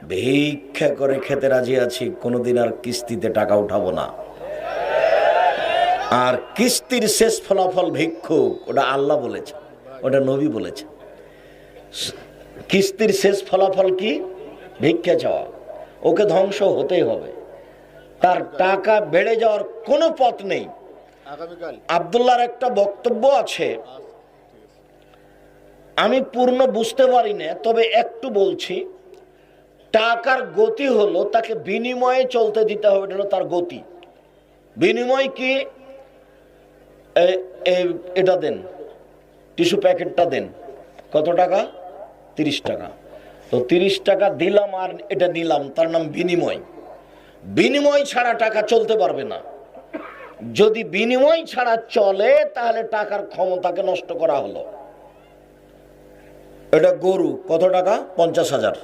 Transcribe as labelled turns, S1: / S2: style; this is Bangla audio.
S1: ভিক্ষা করে খেতে রাজি আছি, কোনোদিন আর কিস্তিতে টাকা উঠাবো না। আর কিস্তির শেষ ফলাফল ভিক্ষুক, ওটা আল্লাহ বলেছে, ওটা নবী বলেছে। কিস্তির শেষ ফলাফল কি? ভিক্ষা চাওয়া। ওকে ধ্বংস হতেই হবে, তার টাকা বেড়ে যাওয়ার কোনো পথ নেই। আব্দুল্লাহর একটা বক্তব্য আছে, আমি পূর্ণ বুঝতে পারি না, তবে একটু বলছি। টাকার গতি হলো তাকে বিনিময়ে চলতে দিতে হবে, এটা হলো তার গতি। বিনিময় কি? এটা দেন, টিস্যু প্যাকেটটা দেন, কত টাকা? 30 টাকা। তো 30 টাকা দিলাম আর এটা নিলাম, তার নাম বিনিময়। বিনিময় ছাড়া টাকা চলতে পারবে না। যদি বিনিময় ছাড়া চলে তাহলে টাকার ক্ষমতাকে নষ্ট করা হলো। এটা গরু কত টাকা? 50,000।